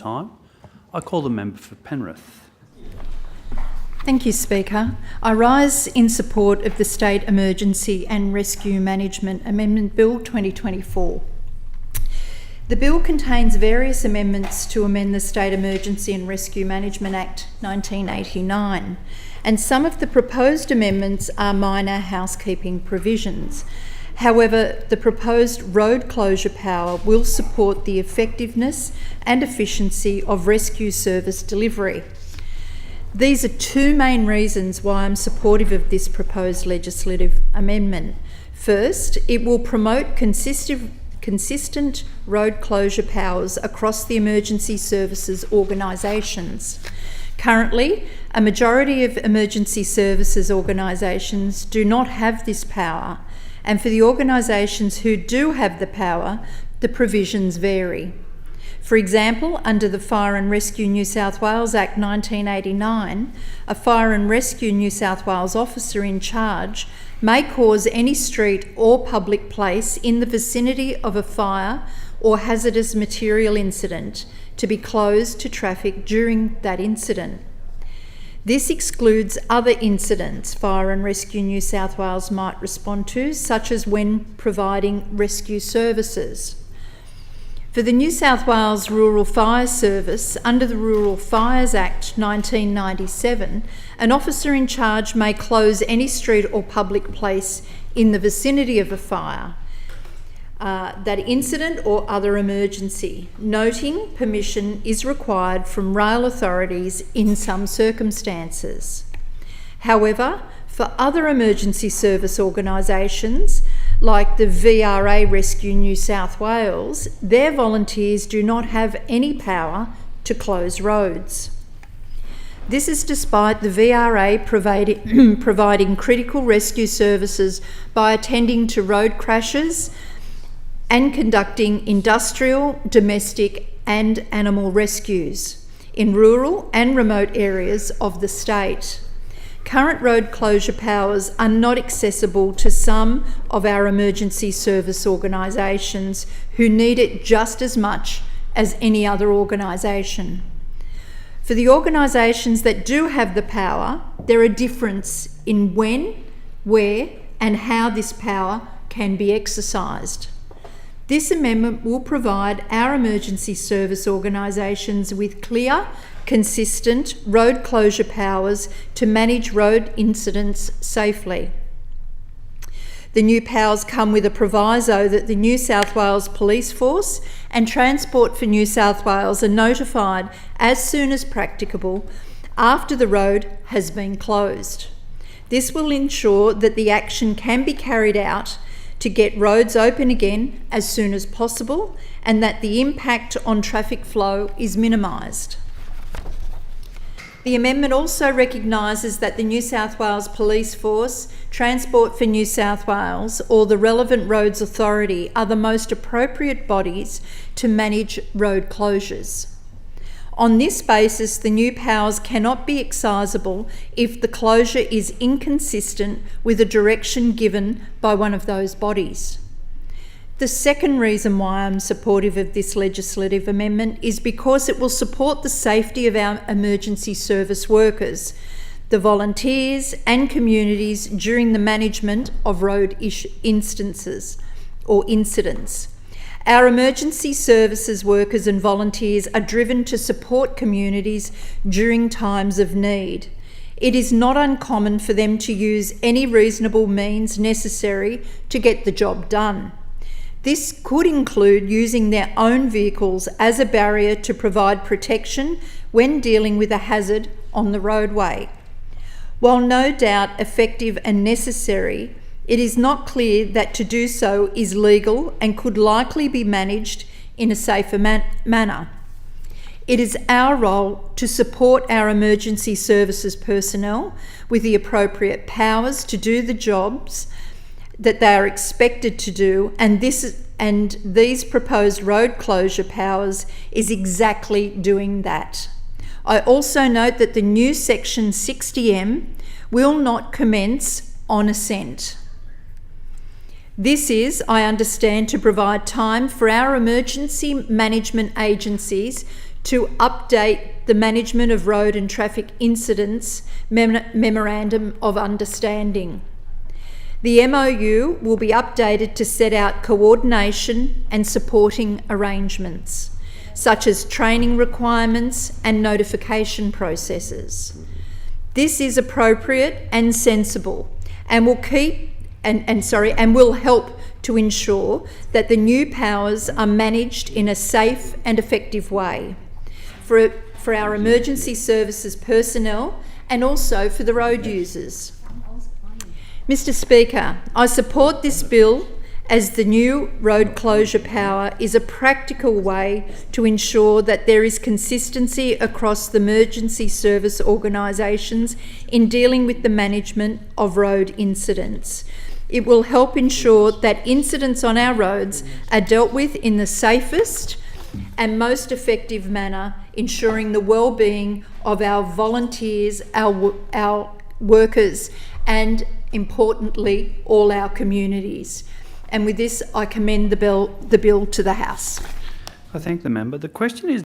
time. I call the member for Penrith. Thank you, Speaker. I rise in support of the State Emergency and Rescue Management Amendment Bill 2024. The bill contains various amendments to amend the State Emergency and Rescue Management Act 1989, and some of the proposed amendments are minor housekeeping provisions. However, the proposed road closure power will support the effectiveness and efficiency of rescue service delivery. These are two main reasons why I'm supportive of this proposed legislative amendment. First, it will promote consistent road closure powers across the emergency services organisations. Currently, a majority of emergency services organisations do not have this power, and for the organisations who do have the power, the provisions vary. For example, under the Fire and Rescue New South Wales Act 1989, a Fire and Rescue New South Wales officer in charge may cause any street or public place in the vicinity of a fire or hazardous material incident to be closed to traffic during that incident. This excludes other incidents Fire and Rescue New South Wales might respond to, such as when providing rescue services. For the New South Wales Rural Fire Service, under the Rural Fires Act 1997, an officer in charge may close any street or public place in the vicinity of a fire, that incident or other emergency, noting permission is required from rail authorities in some circumstances. However, for other emergency service organisations, like the VRA Rescue New South Wales, their volunteers do not have any power to close roads. This is despite the VRA providing critical rescue services by attending to road crashes and conducting industrial, domestic and animal rescues in rural and remote areas of the state. Current road closure powers are not accessible to some of our emergency service organisations who need it just as much as any other organisation. For the organisations that do have the power, there are differences in when, where and how this power can be exercised. This amendment will provide our emergency service organisations with clear, consistent road closure powers to manage road incidents safely. The new powers come with a proviso that the New South Wales Police Force and Transport for New South Wales are notified as soon as practicable after the road has been closed. This will ensure that the action can be carried out to get roads open again as soon as possible and that the impact on traffic flow is minimised. The amendment also recognises that the New South Wales Police Force, Transport for New South Wales or the relevant roads authority are the most appropriate bodies to manage road closures. On this basis, the new powers cannot be excisable if the closure is inconsistent with a direction given by one of those bodies. The second reason why I'm supportive of this legislative amendment is because it will support the safety of our emergency service workers, the volunteers and communities during the management of road incidents. Our emergency services workers and volunteers are driven to support communities during times of need. It is not uncommon for them to use any reasonable means necessary to get the job done. This could include using their own vehicles as a barrier to provide protection when dealing with a hazard on the roadway. While no doubt effective and necessary, it is not clear that to do so is legal and could likely be managed in a safer manner. It is our role to support our emergency services personnel with the appropriate powers to do the jobs that they are expected to do, and these proposed road closure powers is exactly doing that. I also note that the new Section 60M will not commence on assent. This is, I understand, to provide time for our emergency management agencies to update the Management of Road and Traffic Incidents Memorandum of Understanding. The MOU will be updated to set out coordination and supporting arrangements, such as training requirements and notification processes. This is appropriate and sensible and will will help to ensure that the new powers are managed in a safe and effective way for our emergency services personnel and also for the road users. Mr. Speaker, I support this bill as the new road closure power is a practical way to ensure that there is consistency across the emergency service organisations in dealing with the management of road incidents. It will help ensure that incidents on our roads are dealt with in the safest and most effective manner, ensuring the well-being of our volunteers, our workers, and importantly, all our communities. And with this, I commend the bill to the House. I thank the member. The question is